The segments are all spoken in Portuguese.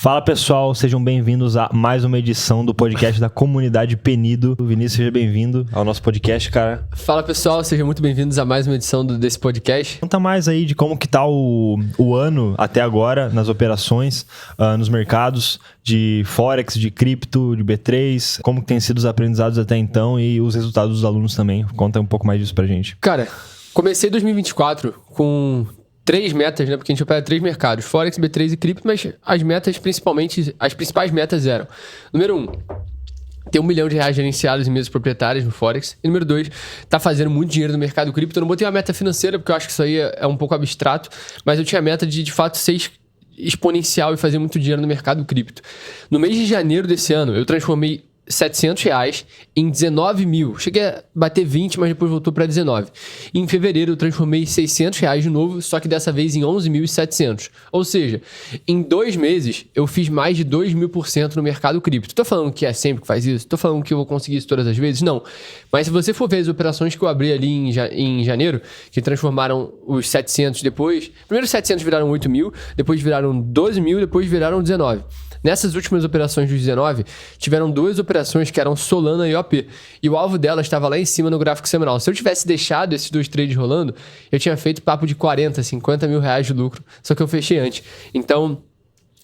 Fala pessoal, sejam bem-vindos a mais uma edição do podcast da comunidade Penido. Vinícius, seja bem-vindo ao nosso podcast, cara. Fala pessoal, sejam muito bem-vindos a mais uma edição desse podcast. Conta mais aí de como que tá o ano até agora nas operações, nos mercados de Forex, de cripto, de B3, como que tem sido os aprendizados até então e os resultados dos alunos também. Conta um pouco mais disso pra gente. Cara, comecei 2024 com 3 metas, né? Porque a gente opera 3 mercados, Forex, B3 e cripto, mas as metas, principalmente, as principais metas eram: número 1, ter R$1 milhão gerenciados em mesas proprietárias no Forex. E número 2, tá fazendo muito dinheiro no mercado cripto. Eu não botei uma meta financeira, porque eu acho que isso aí é um pouco abstrato, mas eu tinha a meta de fato, ser exponencial e fazer muito dinheiro no mercado cripto. No mês de janeiro desse ano, eu transformei R$700 em 19 mil. Cheguei a bater 20, mas depois voltou para 19. E em fevereiro eu transformei R$600 de novo, só que dessa vez em 11.700. Ou seja, em 2 meses eu fiz mais de 2.000% no mercado cripto. Tô falando que é sempre que faz isso? Tô falando que eu vou conseguir isso todas as vezes? Não. Mas se você for ver as operações que eu abri ali em janeiro, que transformaram os 700 depois... Primeiro os 700 viraram 8 mil, depois viraram 12 mil, depois viraram 19. Nessas últimas operações dos 19, tiveram 2 operações que eram Solana e OP. E o alvo delas estava lá em cima no gráfico semanal. Se eu tivesse deixado esses 2 trades rolando, eu tinha feito papo de 40, 50 mil reais de lucro. Só que eu fechei antes. Então,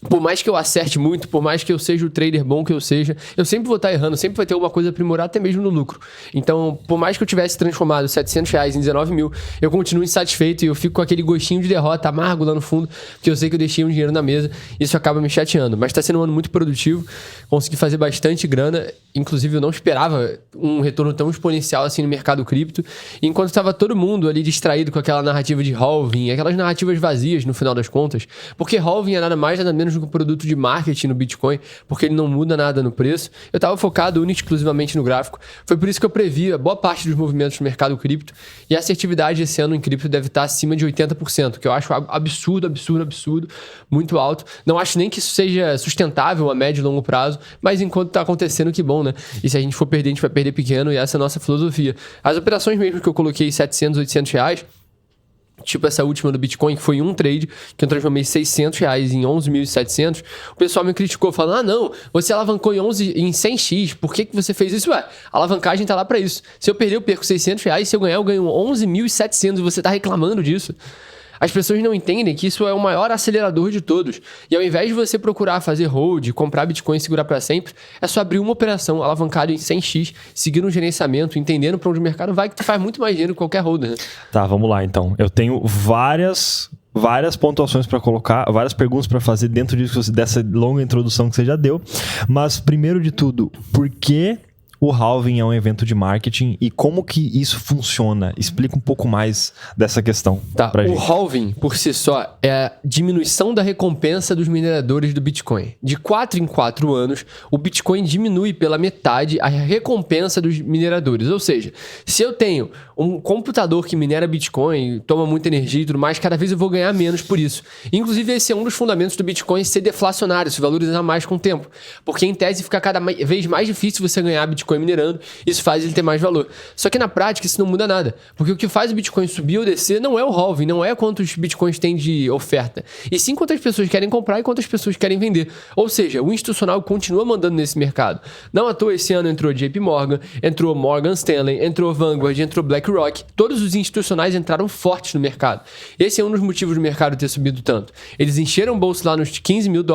por mais que eu acerte muito, por mais que eu seja o trader bom que eu seja, eu sempre vou estar errando, sempre vai ter alguma coisa a aprimorar, até mesmo no lucro. Então, por mais que eu tivesse transformado R$700 em 19 mil, eu continuo insatisfeito e eu fico com aquele gostinho de derrota amargo lá no fundo, porque eu sei que eu deixei um dinheiro na mesa e isso acaba me chateando. Mas está sendo um ano muito produtivo, consegui fazer bastante grana, inclusive eu não esperava um retorno tão exponencial assim no mercado cripto. E enquanto estava todo mundo ali distraído com aquela narrativa de halving, aquelas narrativas vazias no final das contas, porque halving é nada mais, nada menos do que um produto de marketing no Bitcoin, porque ele não muda nada no preço. Eu estava focado única e exclusivamente no gráfico. Foi por isso que eu previ a boa parte dos movimentos no mercado cripto, e a assertividade esse ano em cripto deve estar acima de 80%, que eu acho absurdo, muito alto. Não acho nem que isso seja sustentável a médio e longo prazo, mas enquanto está acontecendo, que bom, né? E se a gente for perder, a gente vai perder pequeno, e essa é a nossa filosofia. As operações mesmo que eu coloquei R$700, R$800, tipo essa última do Bitcoin, que foi um trade, que eu transformei R$600 em 11.700, o pessoal me criticou, falando: ah, não, você alavancou em 100x, por que você fez isso? Ué, a alavancagem tá lá pra isso. Se eu perder, eu perco R$600, se eu ganhar, eu ganho 11.700, e você tá reclamando disso. As pessoas não entendem que isso é o maior acelerador de todos. E ao invés de você procurar fazer hold, comprar Bitcoin e segurar para sempre, é só abrir uma operação alavancada em 100x, seguir um gerenciamento, entendendo para onde o mercado vai, que tu faz muito mais dinheiro que qualquer holder, né? Tá, vamos lá então. Eu tenho várias pontuações para colocar, várias perguntas para fazer dentro disso, dessa longa introdução que você já deu. Mas primeiro de tudo, por que o halving é um evento de marketing e como que isso funciona? Explica um pouco mais dessa questão. Tá, o halving, por si só, é a diminuição da recompensa dos mineradores do Bitcoin. De 4 em 4 anos, o Bitcoin diminui pela metade a recompensa dos mineradores. Ou seja, se eu tenho um computador que minera Bitcoin, toma muita energia e tudo mais, cada vez eu vou ganhar menos por isso. Inclusive, esse é um dos fundamentos do Bitcoin ser deflacionário, se valorizar mais com o tempo. Porque, em tese, fica cada vez mais difícil você ganhar Bitcoin minerando, isso faz ele ter mais valor. Só que na prática isso não muda nada, porque o que faz o Bitcoin subir ou descer não é o halving, não é quantos Bitcoins tem de oferta, e sim quantas pessoas querem comprar e quantas pessoas querem vender. Ou seja, o institucional continua mandando nesse mercado. Não à toa esse ano entrou JP Morgan, entrou Morgan Stanley, entrou Vanguard, entrou BlackRock. Todos os institucionais entraram fortes no mercado. Esse é um dos motivos do mercado ter subido tanto. Eles encheram o bolso lá nos $15 mil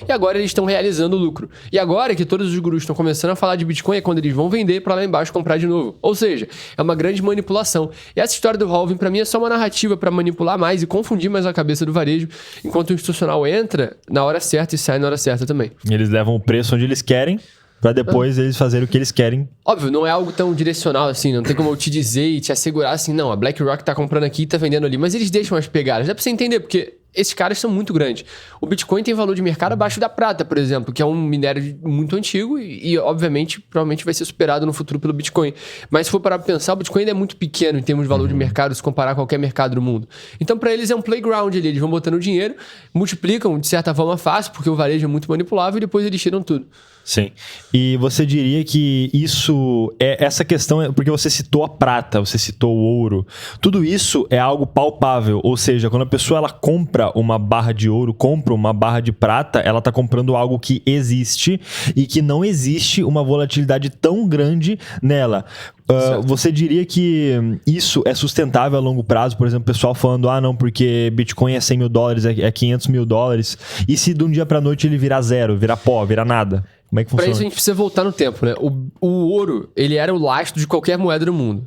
e agora eles estão realizando o lucro. E agora que todos os gurus estão começando a falar de Bitcoin é quando eles vão vender para lá embaixo comprar de novo. Ou seja, é uma grande manipulação. E essa história do halving para mim é só uma narrativa para manipular mais e confundir mais a cabeça do varejo, enquanto o institucional entra na hora certa e sai na hora certa também. Eles levam o preço onde eles querem para depois eles fazerem o que eles querem. Óbvio, não é algo tão direcional assim, não tem como eu te dizer e te assegurar assim, não, a BlackRock tá comprando aqui e tá vendendo ali, mas eles deixam as pegadas. Dá pra você entender, porque esses caras são muito grandes. O Bitcoin tem valor de mercado abaixo da prata, por exemplo, que é um minério muito antigo e obviamente, provavelmente vai ser superado no futuro pelo Bitcoin. Mas se for parar pra pensar, o Bitcoin ainda é muito pequeno em termos de valor de mercado, se comparar a qualquer mercado do mundo. Então, para eles é um playground ali, eles vão botando dinheiro, multiplicam de certa forma fácil, porque o varejo é muito manipulável e depois eles tiram tudo. Sim. E você diria que isso é essa questão, porque você citou a prata, você citou o ouro, tudo isso é algo palpável, ou seja, quando a pessoa ela compra compra uma barra de ouro, compra uma barra de prata, ela tá comprando algo que existe e que não existe uma volatilidade tão grande nela. Você diria que isso é sustentável a longo prazo? Por exemplo, o pessoal falando, não, porque Bitcoin é 100 mil dólares, é 500 mil dólares. E se de um dia pra noite ele virar zero, virar pó, virar nada? Como é que funciona? Pra isso a gente precisa voltar no tempo, né? O ouro, ele era o lastro de qualquer moeda do mundo.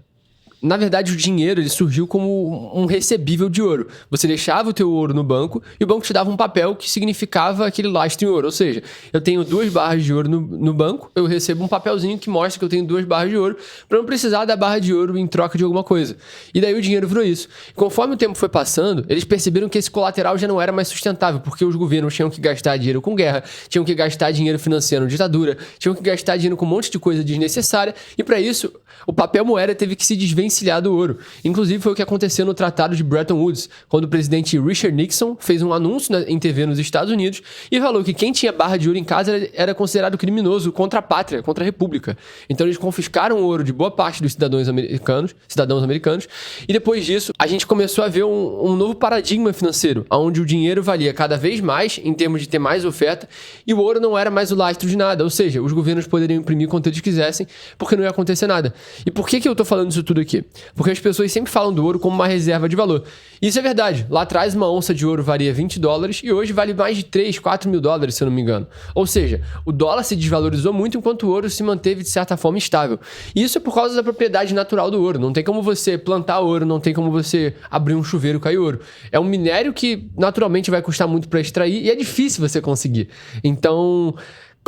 Na verdade, o dinheiro ele surgiu como um recebível de ouro. Você deixava o teu ouro no banco e o banco te dava um papel que significava aquele lastro em ouro. Ou seja, eu tenho 2 barras de ouro no banco, eu recebo um papelzinho que mostra que eu tenho 2 barras de ouro para não precisar da barra de ouro em troca de alguma coisa. E daí o dinheiro virou isso. E conforme o tempo foi passando, eles perceberam que esse colateral já não era mais sustentável, porque os governos tinham que gastar dinheiro com guerra, tinham que gastar dinheiro financiando ditadura, tinham que gastar dinheiro com um monte de coisa desnecessária, e para isso o papel moeda teve que se desvencilhar do ouro. Inclusive foi o que aconteceu no Tratado de Bretton Woods, quando o presidente Richard Nixon fez um anúncio em TV nos Estados Unidos e falou que quem tinha barra de ouro em casa era considerado criminoso contra a pátria, contra a república. Então eles confiscaram o ouro de boa parte dos cidadãos americanos, e depois disso a gente começou a ver um novo paradigma financeiro, onde o dinheiro valia cada vez mais em termos de ter mais oferta e o ouro não era mais o lastro de nada, ou seja, os governos poderiam imprimir quanto eles quisessem porque não ia acontecer nada. E por que eu tô falando isso tudo aqui? Porque as pessoas sempre falam do ouro como uma reserva de valor. Isso é verdade. Lá atrás, uma onça de ouro valia 20 dólares e hoje vale mais de 3, 4 mil dólares, se eu não me engano. Ou seja, o dólar se desvalorizou muito enquanto o ouro se manteve, de certa forma, estável. E isso é por causa da propriedade natural do ouro. Não tem como você plantar ouro, não tem como você abrir um chuveiro e cair ouro. É um minério que, naturalmente, vai custar muito para extrair e é difícil você conseguir. Então,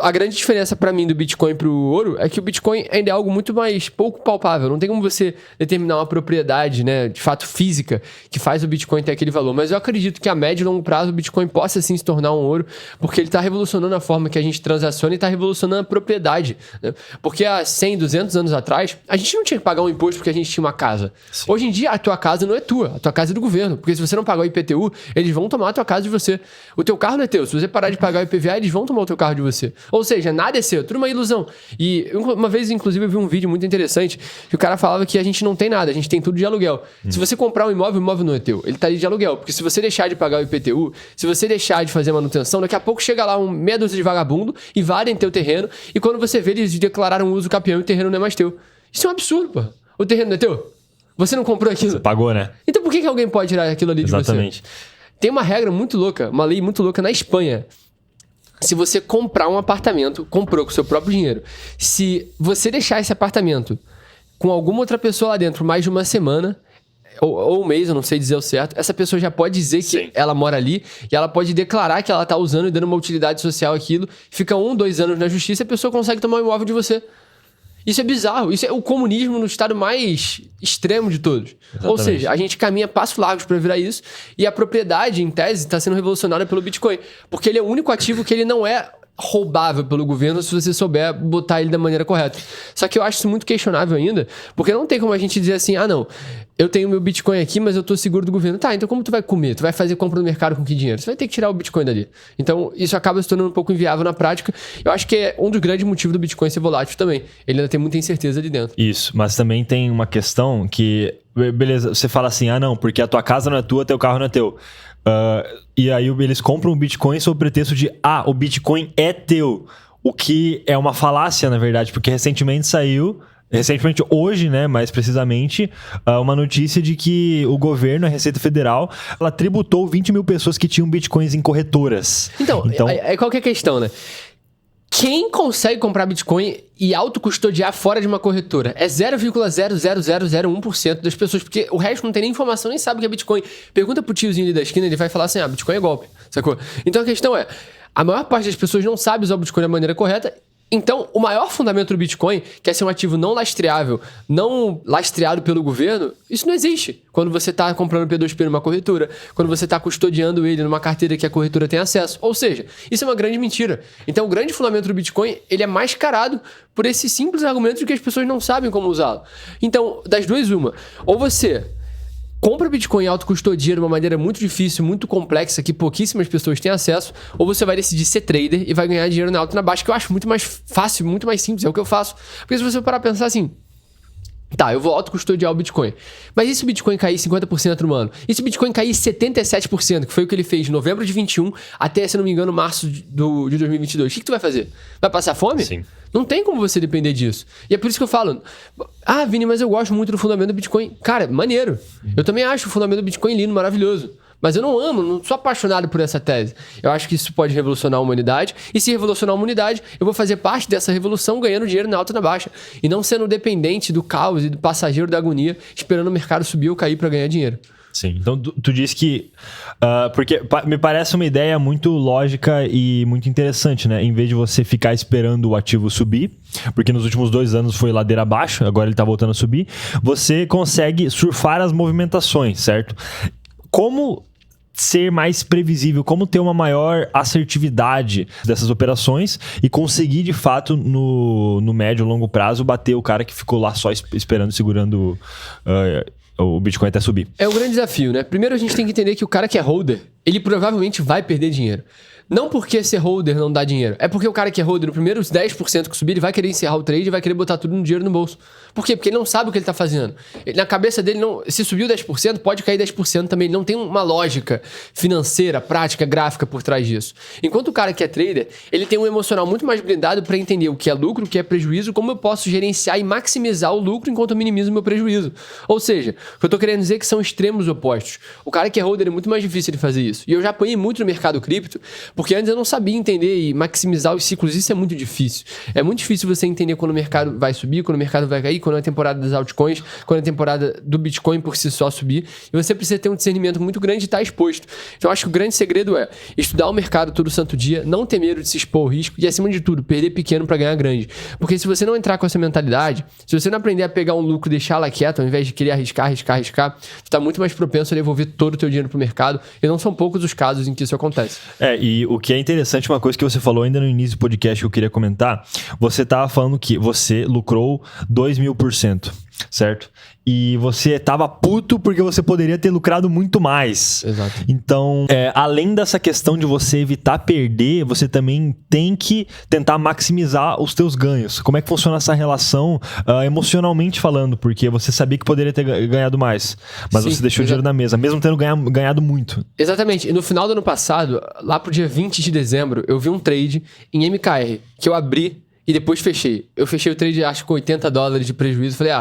a grande diferença para mim do Bitcoin pro ouro é que o Bitcoin ainda é algo muito mais pouco palpável. Não tem como você determinar uma propriedade, né, de fato física, que faz o Bitcoin ter aquele valor. Mas eu acredito que a médio e longo prazo o Bitcoin possa sim se tornar um ouro, porque ele está revolucionando a forma que a gente transaciona e está revolucionando a propriedade, né? Porque há 100, 200 anos atrás, a gente não tinha que pagar um imposto porque a gente tinha uma casa. Sim. Hoje em dia, a tua casa não é tua, a tua casa é do governo. Porque se você não pagar o IPTU, eles vão tomar a tua casa de você. O teu carro não é teu. Se você parar de pagar o IPVA, eles vão tomar o teu carro de você. Ou seja, nada é seu, tudo uma ilusão. E uma vez, inclusive, eu vi um vídeo muito interessante que o cara falava que a gente não tem nada, a gente tem tudo de aluguel. Se você comprar um imóvel, o imóvel não é teu, ele tá ali de aluguel. Porque se você deixar de pagar o IPTU, se você deixar de fazer manutenção, daqui a pouco chega lá meia dúzia de vagabundo, invadem teu terreno, e quando você vê, eles declararam uso capião e o terreno não é mais teu. Isso é um absurdo, pô. O terreno não é teu? Você não comprou aquilo? Você pagou, né? Então por que alguém pode tirar aquilo ali de você? Exatamente. Tem uma regra muito louca, uma lei muito louca na Espanha. Se você comprar um apartamento, comprou com o seu próprio dinheiro, se você deixar esse apartamento com alguma outra pessoa lá dentro mais de uma semana, ou um mês, eu não sei dizer o certo, essa pessoa já pode dizer que ela mora ali e ela pode declarar que ela está usando e dando uma utilidade social àquilo, fica 1, 2 anos na justiça e a pessoa consegue tomar o imóvel de você. Isso é bizarro. Isso é o comunismo no estado mais extremo de todos. Exatamente. Ou seja, a gente caminha passos largos para virar isso e a propriedade, em tese, está sendo revolucionada pelo Bitcoin. Porque ele é o único ativo que ele não é roubável pelo governo se você souber botar ele da maneira correta. Só que eu acho isso muito questionável ainda, porque não tem como a gente dizer assim, não, eu tenho meu Bitcoin aqui, mas eu tô seguro do governo. Tá, então como tu vai comer? Tu vai fazer compra no mercado com que dinheiro? Você vai ter que tirar o Bitcoin dali. Então isso acaba se tornando um pouco inviável na prática. Eu acho que é um dos grandes motivos do Bitcoin ser volátil também. Ele ainda tem muita incerteza ali dentro. Isso, mas também tem uma questão que, beleza, você fala assim, não, porque a tua casa não é tua, teu carro não é teu. E aí eles compram o Bitcoin sob o pretexto de o Bitcoin é teu. O que é uma falácia, na verdade, porque recentemente hoje, né, mais precisamente, uma notícia de que o governo, a Receita Federal, ela tributou 20 mil pessoas que tinham Bitcoins em corretoras. Então qual que é a questão, né? Quem consegue comprar Bitcoin e autocustodiar fora de uma corretora? É 0,00001% das pessoas, porque o resto não tem nem informação, nem sabe o que é Bitcoin. Pergunta pro tiozinho ali da esquina, ele vai falar assim, Bitcoin é golpe, sacou? Então a questão é, a maior parte das pessoas não sabe usar o Bitcoin da maneira correta. Então, o maior fundamento do Bitcoin, que é ser um ativo não lastreável, não lastreado pelo governo, isso não existe. Quando você está comprando P2P numa corretora, quando você está custodiando ele numa carteira que a corretora tem acesso. Ou seja, isso é uma grande mentira. Então, o grande fundamento do Bitcoin, ele é mascarado por esse simples argumento de que as pessoas não sabem como usá-lo. Então, das duas, uma. Ou você compra Bitcoin e autocustodia de uma maneira muito difícil, muito complexa, que pouquíssimas pessoas têm acesso, ou você vai decidir ser trader e vai ganhar dinheiro na alta e na baixa, que eu acho muito mais fácil, muito mais simples, é o que eu faço. Porque se você parar a pensar assim, Tá, eu vou autocustodiar o Bitcoin. Mas e se o Bitcoin cair 50% no ano? E se o Bitcoin cair 77%, que foi o que ele fez de novembro de 21 até, se não me engano, março de 2022? O que tu vai fazer? Vai passar fome? Sim. Não tem como você depender disso. E é por isso que eu falo, Vini, mas eu gosto muito do fundamento do Bitcoin. Cara, maneiro. Eu também acho o fundamento do Bitcoin lindo, maravilhoso. Mas eu não sou apaixonado por essa tese. Eu acho que isso pode revolucionar a humanidade. E se revolucionar a humanidade, eu vou fazer parte dessa revolução ganhando dinheiro na alta e na baixa. E não sendo dependente do caos e do passageiro da agonia, esperando o mercado subir ou cair para ganhar dinheiro. Sim, então tu diz que... porque me parece uma ideia muito lógica e muito interessante, né? Em vez de você ficar esperando o ativo subir, porque nos últimos 2 anos foi ladeira abaixo, agora ele tá voltando a subir, você consegue surfar as movimentações, certo? Como ser mais previsível, como ter uma maior assertividade dessas operações e conseguir, de fato, no médio e longo prazo, bater o cara que ficou lá só esperando, segurando o Bitcoin até subir. É um grande desafio, né? Primeiro a gente tem que entender que o cara que é holder, ele provavelmente vai perder dinheiro. Não porque ser holder não dá dinheiro. É porque o cara que é holder, no primeiro 10% que subir, ele vai querer encerrar o trade e vai querer botar tudo no dinheiro no bolso. Por quê? Porque ele não sabe o que ele tá fazendo. Na cabeça dele, se subiu 10%, pode cair 10% também. Ele não tem uma lógica financeira, prática, gráfica por trás disso. Enquanto o cara que é trader, ele tem um emocional muito mais blindado para entender o que é lucro, o que é prejuízo, como eu posso gerenciar e maximizar o lucro enquanto eu minimizo o meu prejuízo. Ou seja, o que eu tô querendo dizer é que são extremos opostos. O cara que é holder é muito mais difícil de fazer isso. E eu já apanhei muito no mercado cripto, porque antes eu não sabia entender e maximizar os ciclos. Isso é muito difícil. É muito difícil você entender quando o mercado vai subir, quando o mercado vai cair, quando é a temporada das altcoins, quando é a temporada do Bitcoin por si só subir. E você precisa ter um discernimento muito grande e estar exposto. Então eu acho que o grande segredo é estudar o mercado todo santo dia, não ter medo de se expor ao risco e, acima de tudo, perder pequeno para ganhar grande. Porque se você não entrar com essa mentalidade, se você não aprender a pegar um lucro e deixar lá quieto, ao invés de querer arriscar, tu tá muito mais propenso a devolver todo o teu dinheiro pro mercado. E não são poucos os casos em que isso acontece. E o que é interessante, uma coisa que você falou ainda no início do podcast que eu queria comentar, você estava falando que você lucrou 2.000%, certo? E você estava puto porque você poderia ter lucrado muito mais. Exato. Então, além dessa questão de você evitar perder, você também tem que tentar maximizar os teus ganhos. Como é que funciona essa relação emocionalmente falando? Porque você sabia que poderia ter ganhado mais, mas sim, você deixou o dinheiro na mesa, mesmo tendo ganhado muito. Exatamente. E no final do ano passado, lá pro dia 20 de dezembro, eu vi um trade em MKR, que eu abri e depois fechei. Eu fechei o trade, acho que com $80 de prejuízo. Falei,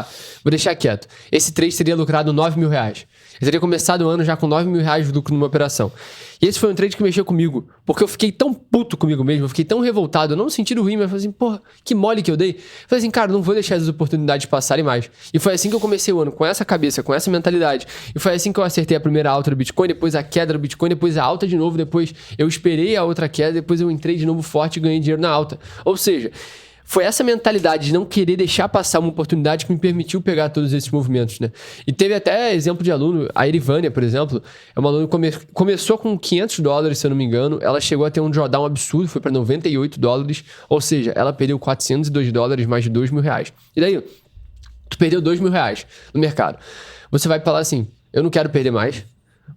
vou deixar quieto. Esse trade teria lucrado R$9.000. Eu teria começado o ano já com R$9.000 de lucro numa operação. E esse foi um trade que mexeu comigo. Porque eu fiquei tão puto comigo mesmo, eu fiquei tão revoltado, não no sentido ruim, mas eu falei assim, porra, que mole que eu dei. Eu falei assim, cara, não vou deixar essas oportunidades passarem mais. E foi assim que eu comecei o ano, com essa cabeça, com essa mentalidade. E foi assim que eu acertei a primeira alta do Bitcoin, depois a queda do Bitcoin, depois a alta de novo, depois eu esperei a outra queda, depois eu entrei de novo forte e ganhei dinheiro na alta. Ou seja, foi essa mentalidade de não querer deixar passar uma oportunidade que me permitiu pegar todos esses movimentos, né? E teve até exemplo de aluno, a Erivânia, por exemplo, é uma aluna que começou com $500, se eu não me engano, ela chegou a ter um drawdown absurdo, foi para $98, ou seja, ela perdeu $402, mais de R$2.000. E daí, tu perdeu R$2.000 no mercado. Você vai falar assim, eu não quero perder mais.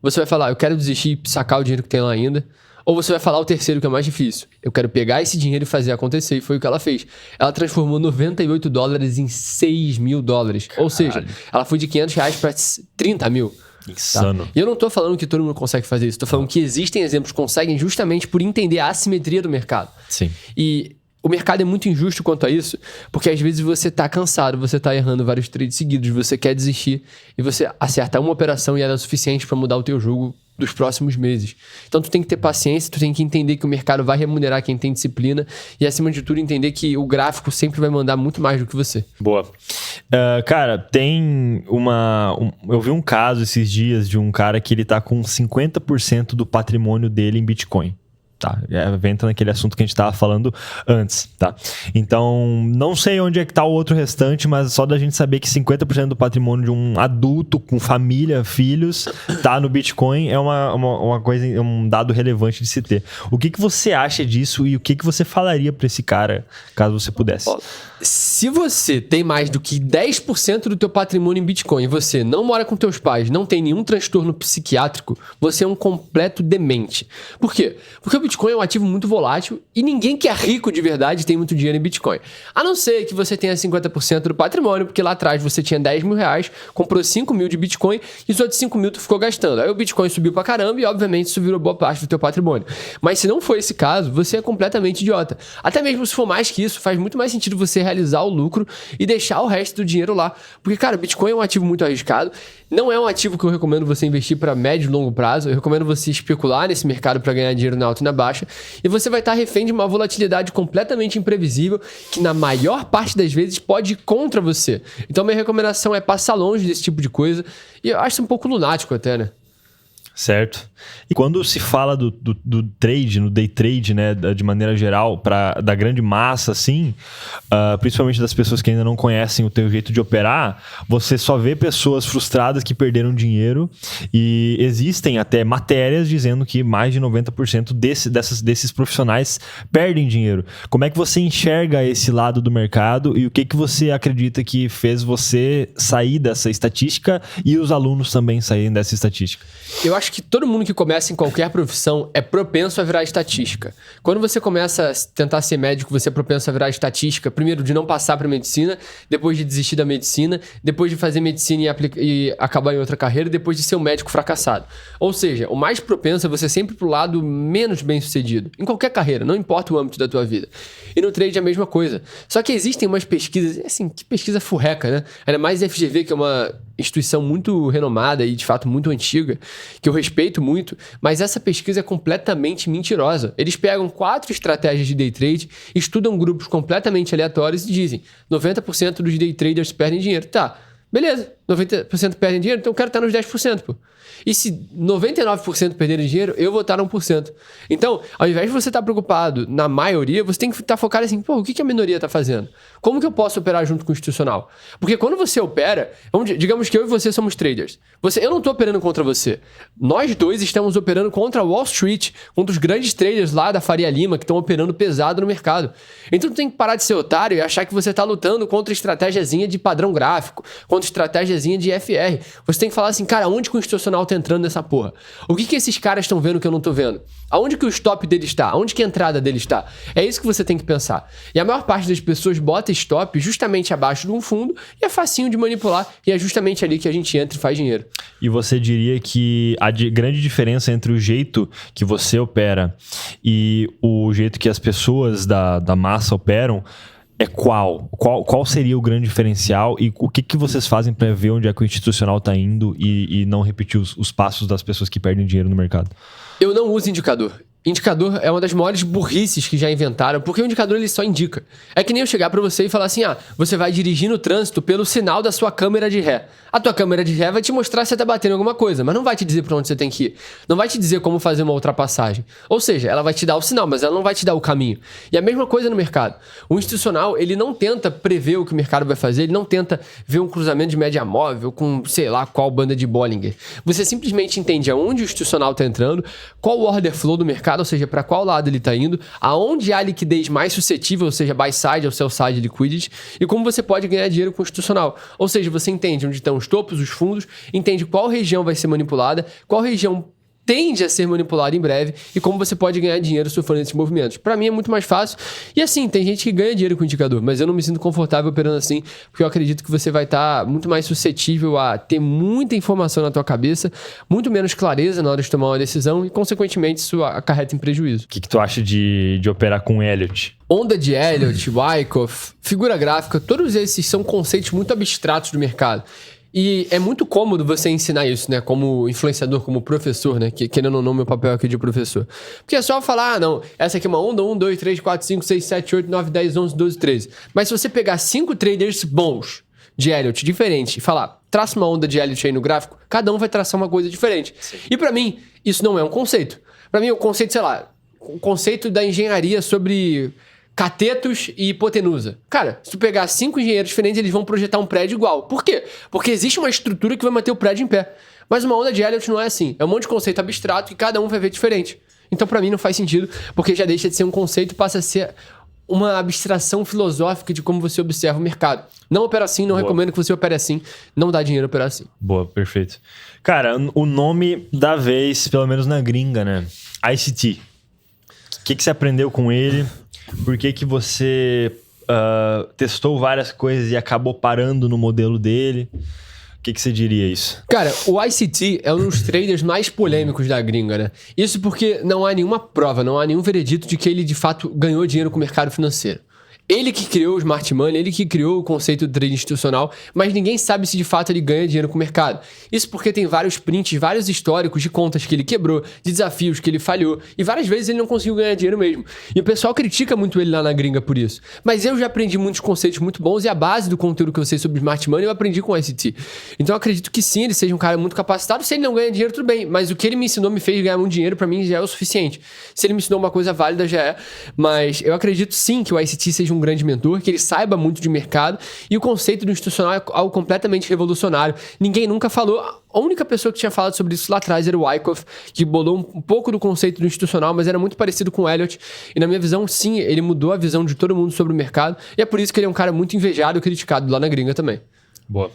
Você vai falar, eu quero desistir e sacar o dinheiro que tem lá ainda. Ou você vai falar o terceiro, que é mais difícil. Eu quero pegar esse dinheiro e fazer acontecer. E foi o que ela fez. Ela transformou $98 em $6.000. Ou seja, ela foi de R$500 para 30 mil. Insano. Tá? E eu não tô falando que todo mundo consegue fazer isso. Tô falando que existem exemplos que conseguem justamente por entender a assimetria do mercado. Sim. E o mercado é muito injusto quanto a isso, porque às vezes você tá cansado, você tá errando vários trades seguidos, você quer desistir e você acerta uma operação e ela é suficiente para mudar o teu jogo dos próximos meses. Então tu tem que ter paciência, tu tem que entender que o mercado vai remunerar quem tem disciplina e, acima de tudo, entender que o gráfico sempre vai mandar muito mais do que você. Boa. Cara, tem eu vi um caso esses dias de um cara que ele tá com 50% do patrimônio dele em Bitcoin. Tá, entra naquele assunto que a gente estava falando antes, tá? Então, não sei onde é que tá o outro restante, mas só da gente saber que 50% do patrimônio de um adulto com família, filhos, tá no Bitcoin é uma coisa, é um dado relevante de se ter. O que você acha disso e o que você falaria para esse cara, caso você pudesse? Se você tem mais do que 10% do teu patrimônio em Bitcoin, você não mora com teus pais, não tem nenhum transtorno psiquiátrico, você é um completo demente. Por quê? Porque o Bitcoin é um ativo muito volátil e ninguém que é rico de verdade tem muito dinheiro em Bitcoin. A não ser que você tenha 50% do patrimônio, porque lá atrás você tinha 10 mil reais, comprou 5 mil de Bitcoin e os outros 5 mil tu ficou gastando. Aí o Bitcoin subiu pra caramba e obviamente isso virou boa parte do teu patrimônio. Mas se não for esse caso, você é completamente idiota. Até mesmo se for mais que isso, faz muito mais sentido você realizar o lucro e deixar o resto do dinheiro lá. Porque, cara, o Bitcoin é um ativo muito arriscado. Não é um ativo que eu recomendo você investir para médio e longo prazo. Eu recomendo você especular nesse mercado para ganhar dinheiro na alta e na baixa. E você vai estar refém de uma volatilidade completamente imprevisível que, na maior parte das vezes, pode ir contra você. Então, minha recomendação é passar longe desse tipo de coisa. E eu acho isso um pouco lunático até, né? Certo. E quando se fala do trade, no day trade, né, de maneira geral, da grande massa, assim, principalmente das pessoas que ainda não conhecem o teu jeito de operar, você só vê pessoas frustradas que perderam dinheiro e existem até matérias dizendo que mais de 90% desses profissionais perdem dinheiro. Como é que você enxerga esse lado do mercado e o que você acredita que fez você sair dessa estatística e os alunos também saírem dessa estatística? Eu acho que todo mundo que começa em qualquer profissão é propenso a virar estatística. Quando você começa a tentar ser médico, você é propenso a virar estatística, primeiro de não passar para medicina, depois de desistir da medicina, depois de fazer medicina e acabar em outra carreira, depois de ser um médico fracassado. Ou seja, o mais propenso é você sempre pro lado menos bem sucedido, em qualquer carreira, não importa o âmbito da tua vida. E no trade é a mesma coisa. Só que existem umas pesquisas, assim, que pesquisa furreca, né? Ainda mais a FGV, que é uma instituição muito renomada e de fato muito antiga, que eu respeito muito, mas essa pesquisa é completamente mentirosa. Eles pegam 4 estratégias de day trade, estudam grupos completamente aleatórios e dizem 90% dos day traders perdem dinheiro. Tá, beleza, 90% perdem dinheiro, então eu quero estar nos 10%, pô. E se 99% perderem dinheiro, eu vou estar no 1%. Então, ao invés de você estar preocupado na maioria, você tem que estar focado assim, pô, o que a minoria está fazendo? Como que eu posso operar junto com o institucional? Porque quando você opera, digamos que eu e você somos traders. Eu não estou operando contra você. Nós dois estamos operando contra a Wall Street, contra os grandes traders lá da Faria Lima, que estão operando pesado no mercado. Então, tu tem que parar de ser otário e achar que você está lutando contra estratégiazinha de padrão gráfico, contra estratégiazinha de FR. Você tem que falar assim, cara, onde que o institucional tá entrando nessa porra? O que esses caras estão vendo que eu não tô vendo? Aonde que o stop dele está? Aonde que a entrada dele está? É isso que você tem que pensar. E a maior parte das pessoas bota stop justamente abaixo de um fundo e é facinho de manipular e é justamente ali que a gente entra e faz dinheiro. E você diria que a grande diferença entre o jeito que você opera e o jeito que as pessoas da massa operam é qual? Qual seria o grande diferencial e o que vocês fazem para ver onde é que o institucional está indo e não repetir os passos das pessoas que perdem dinheiro no mercado? Eu não uso indicador. Indicador é uma das maiores burrices que já inventaram, porque o indicador ele só indica. É que nem eu chegar pra você e falar assim, você vai dirigir no trânsito pelo sinal da sua câmera de ré. A tua câmera de ré vai te mostrar se você tá batendo em alguma coisa, mas não vai te dizer pra onde você tem que ir. Não vai te dizer como fazer uma ultrapassagem. Ou seja, ela vai te dar o sinal, mas ela não vai te dar o caminho. E a mesma coisa no mercado. O institucional, ele não tenta prever o que o mercado vai fazer, ele não tenta ver um cruzamento de média móvel com, sei lá, qual banda de Bollinger. Você simplesmente entende aonde o institucional tá entrando, qual o order flow do mercado, ou seja, para qual lado ele está indo, aonde há liquidez mais suscetível, ou seja, buy side ou sell side liquidity, e como você pode ganhar dinheiro com o institucional. Ou seja, você entende onde estão os topos, os fundos, entende qual região vai ser manipulada, qual região tende a ser manipulado em breve e como você pode ganhar dinheiro sofrendo esses movimentos. Para mim é muito mais fácil. E assim, tem gente que ganha dinheiro com o indicador, mas eu não me sinto confortável operando assim, porque eu acredito que você vai estar muito mais suscetível a ter muita informação na tua cabeça, muito menos clareza na hora de tomar uma decisão e, consequentemente, isso acarreta em prejuízo. O que tu acha de operar com Elliott? Onda de Elliott, Wyckoff, figura gráfica, todos esses são conceitos muito abstratos do mercado. E é muito cômodo você ensinar isso, né? Como influenciador, como professor, né? Querendo ou não, meu papel aqui de professor. Porque é só falar, não, essa aqui é uma onda, 1, 2, 3, 4, 5, 6, 7, 8, 9, 10, 11, 12, 13. Mas se você pegar 5 traders bons de Elliott diferentes e falar, traça uma onda de Elliott aí no gráfico, cada um vai traçar uma coisa diferente. Sim. E pra mim, isso não é um conceito. Pra mim, o conceito, sei lá, o conceito da engenharia sobre catetos e hipotenusa. Cara, se tu pegar 5 engenheiros diferentes, eles vão projetar um prédio igual. Por quê? Porque existe uma estrutura que vai manter o prédio em pé. Mas uma onda de Elliott não é assim. É um monte de conceito abstrato que cada um vai ver diferente. Então, pra mim, não faz sentido, porque já deixa de ser um conceito e passa a ser uma abstração filosófica de como você observa o mercado. Não opera assim, não recomendo que você opere assim. Não dá dinheiro operar assim. Boa, perfeito. Cara, o nome da vez, pelo menos na gringa, né? ICT. O que você aprendeu com ele? Por que você testou várias coisas e acabou parando no modelo dele? O que você diria isso? Cara, o ICT é um dos traders mais polêmicos da gringa, né? Isso porque não há nenhuma prova, não há nenhum veredito de que ele de fato ganhou dinheiro com o mercado financeiro. Ele que criou o Smart Money, ele que criou o conceito de trade institucional, mas ninguém sabe se de fato ele ganha dinheiro com o mercado. Isso porque tem vários prints, vários históricos de contas que ele quebrou, de desafios que ele falhou, e várias vezes ele não conseguiu ganhar dinheiro mesmo. E o pessoal critica muito ele lá na gringa por isso. Mas eu já aprendi muitos conceitos muito bons e a base do conteúdo que eu sei sobre Smart Money eu aprendi com o ICT. Então eu acredito que sim, ele seja um cara muito capacitado. Se ele não ganha dinheiro, tudo bem, mas o que ele me ensinou me fez ganhar muito dinheiro, pra mim já é o suficiente. Se ele me ensinou uma coisa válida, já é. Mas eu acredito sim que o ICT seja um grande mentor, que ele saiba muito de mercado, e o conceito do institucional é algo completamente revolucionário. Ninguém nunca falou. A única pessoa que tinha falado sobre isso lá atrás era o Wyckoff, que bolou um pouco do conceito do institucional, mas era muito parecido com o Elliott. E na minha visão, sim, ele mudou a visão de todo mundo sobre o mercado, e é por isso que ele é um cara muito invejado e criticado lá na gringa também. Boa.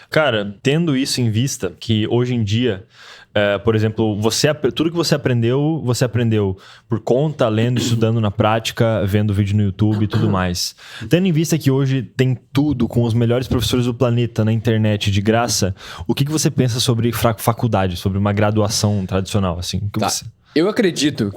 Cara, tendo isso em vista, que hoje em dia, por exemplo, tudo que você aprendeu por conta, lendo, estudando na prática, vendo vídeo no YouTube e tudo mais. Tendo em vista que hoje tem tudo com os melhores professores do planeta na internet de graça, o que você pensa sobre faculdade, sobre uma graduação tradicional? Assim, Eu acredito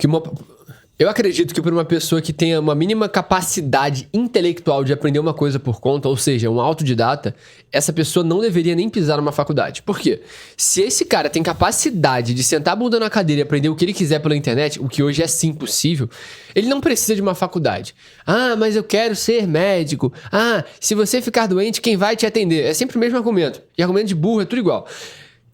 que por uma pessoa que tenha uma mínima capacidade intelectual de aprender uma coisa por conta, ou seja, um autodidata, essa pessoa não deveria nem pisar numa faculdade. Por quê? Se esse cara tem capacidade de sentar a bunda na cadeira e aprender o que ele quiser pela internet, o que hoje é sim possível, ele não precisa de uma faculdade. Ah, mas eu quero ser médico. Ah, se você ficar doente, quem vai te atender? É sempre o mesmo argumento. E argumento de burro é tudo igual.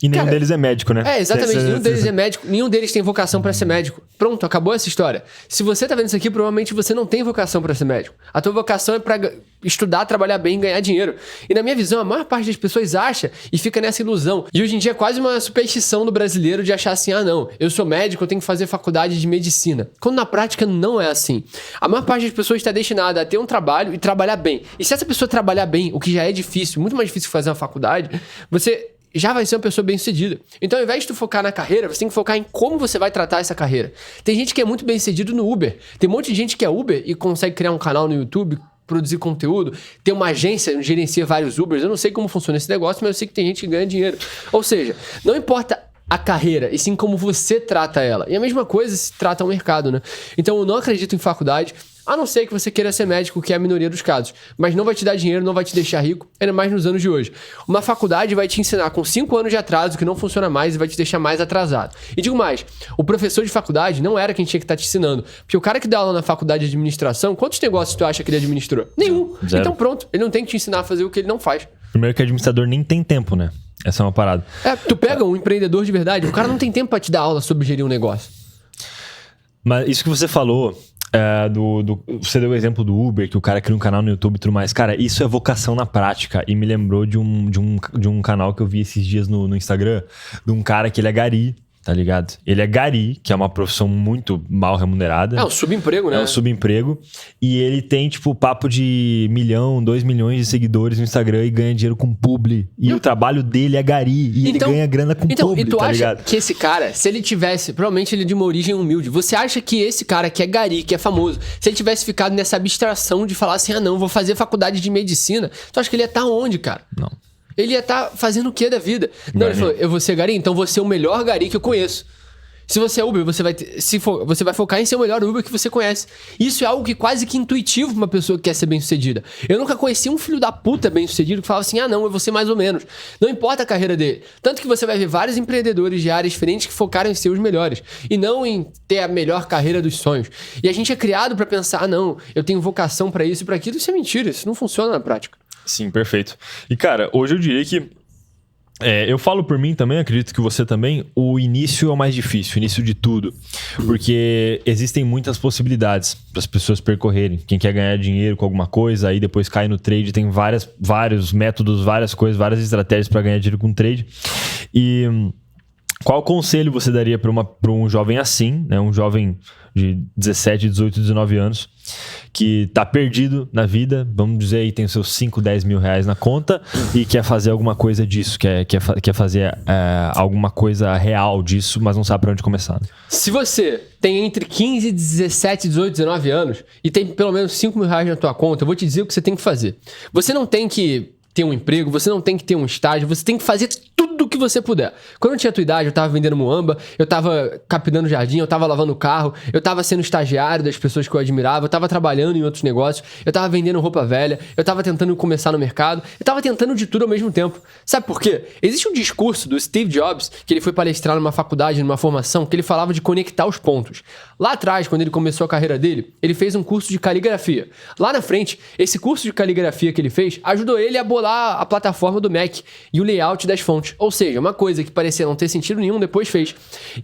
E nenhum deles é médico, né? É, exatamente. Nenhum deles é médico. Nenhum deles tem vocação pra ser médico. Pronto, acabou essa história. Se você tá vendo isso aqui, provavelmente você não tem vocação pra ser médico. A tua vocação é pra estudar, trabalhar bem e ganhar dinheiro. E na minha visão, a maior parte das pessoas acha e fica nessa ilusão. E hoje em dia é quase uma superstição do brasileiro de achar assim, ah não, eu sou médico, eu tenho que fazer faculdade de medicina. Quando na prática não é assim. A maior parte das pessoas está destinada a ter um trabalho e trabalhar bem. E se essa pessoa trabalhar bem, o que já é difícil, muito mais difícil que fazer uma faculdade, você já vai ser uma pessoa bem-sucedida. Então, ao invés de tu focar na carreira, você tem que focar em como você vai tratar essa carreira. Tem gente que é muito bem-sucedido no Uber. Tem um monte de gente que é Uber e consegue criar um canal no YouTube, produzir conteúdo, ter uma agência, gerencia vários Ubers. Eu não sei como funciona esse negócio, mas eu sei que tem gente que ganha dinheiro. Ou seja, não importa a carreira, e sim como você trata ela. E a mesma coisa se trata o mercado, né? Então, eu não acredito em faculdade, a não ser que você queira ser médico, que é a minoria dos casos. Mas não vai te dar dinheiro, não vai te deixar rico, ainda mais nos anos de hoje. Uma faculdade vai te ensinar com 5 anos de atraso, que não funciona mais, e vai te deixar mais atrasado. E digo mais, o professor de faculdade não era quem tinha que estar te ensinando. Porque o cara que dá aula na faculdade de administração, quantos negócios tu acha que ele administrou? Nenhum. Zero. Então pronto, ele não tem que te ensinar a fazer o que ele não faz. Primeiro que administrador nem tem tempo, né? Essa é uma parada. Tu pega um empreendedor de verdade, o cara não tem tempo pra te dar aula sobre gerir um negócio. Mas isso que você falou, você deu o exemplo do Uber, que o cara cria um canal no YouTube e tudo mais. Cara, isso é vocação na prática. E me lembrou de um canal que eu vi esses dias no Instagram, de um cara que ele é gari, tá ligado? Ele é gari, que é uma profissão muito mal remunerada. É um subemprego, né? É um subemprego. E ele tem, tipo, papo de 1 milhão, 2 milhões de seguidores no Instagram e ganha dinheiro com publi. E o trabalho dele é gari. E ele ganha grana com publi, e tu tá acha ligado? que esse cara, se ele tivesse... Provavelmente ele é de uma origem humilde. Você acha que esse cara que é gari, que é famoso, se ele tivesse ficado nessa abstração de falar assim, ah não, vou fazer faculdade de medicina, tu acha que ele ia estar onde, cara? Não. Ele ia estar fazendo o que da vida? Não, Gari. ele falou, eu vou ser gari, então vou ser o melhor gari que eu conheço. Se você é Uber, você vai focar em ser o melhor Uber que você conhece. Isso é algo que quase que intuitivo pra uma pessoa que quer ser bem-sucedida. Eu nunca conheci um filho da puta bem-sucedido que falava assim, ah não, eu vou ser mais ou menos. Não importa a carreira dele. Tanto que você vai ver vários empreendedores de áreas diferentes que focaram em ser os melhores. E não em ter a melhor carreira dos sonhos. E a gente é criado pra pensar, ah não, eu tenho vocação pra isso e pra aquilo. Isso é mentira, isso não funciona na prática. Sim, perfeito. E, cara, hoje eu diria que eu falo por mim também, acredito que você também, o início é o mais difícil, o início de tudo. Porque existem muitas possibilidades para as pessoas percorrerem. Quem quer ganhar dinheiro com alguma coisa, aí depois cai no trade, tem vários métodos, várias coisas, várias estratégias para ganhar dinheiro com trade. E qual conselho você daria para um jovem assim, né? Um jovem de 17, 18, 19 anos, que tá perdido na vida, vamos dizer aí, tem os seus 5, 10 mil reais na conta e quer fazer alguma coisa disso, quer fazer alguma coisa real disso, mas não sabe pra onde começar. Né? Se você tem entre 15, 17, 18, 19 anos e tem pelo menos 5 mil reais na tua conta, eu vou te dizer o que você tem que fazer. Você não tem que ter um emprego, você não tem que ter um estágio, você tem que fazer tudo o que você puder. Quando eu tinha a tua idade, eu tava vendendo muamba, eu tava capinando jardim, eu tava lavando carro, eu tava sendo estagiário das pessoas que eu admirava, eu tava trabalhando em outros negócios, eu tava vendendo roupa velha, eu tava tentando começar no mercado, eu tava tentando de tudo ao mesmo tempo. Sabe por quê? Existe um discurso do Steve Jobs, que ele foi palestrar numa faculdade, numa formação, que ele falava de conectar os pontos. Lá atrás, quando ele começou a carreira dele, ele fez um curso de caligrafia. Lá na frente, esse curso de caligrafia que ele fez ajudou ele a bolar a plataforma do Mac e o layout das fontes. Ou seja, uma coisa que parecia não ter sentido nenhum, depois fez.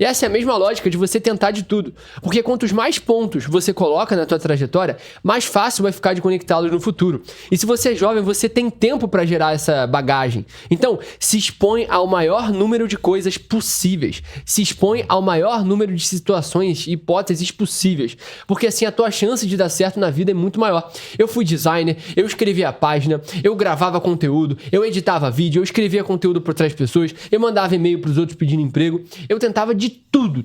E essa é a mesma lógica de você tentar de tudo. Porque quantos mais pontos você coloca na tua trajetória, mais fácil vai ficar de conectá-los no futuro. E se você é jovem, você tem tempo para gerar essa bagagem. Então, se expõe ao maior número de coisas possíveis. Se expõe ao maior número de situações e hipóteses possíveis. Porque assim a tua chance de dar certo na vida é muito maior. Eu fui designer, eu escrevia a página, eu gravava conteúdo, eu editava vídeo, eu escrevia conteúdo para outras pessoas, eu mandava e-mail pros outros pedindo emprego, eu tentava de tudo,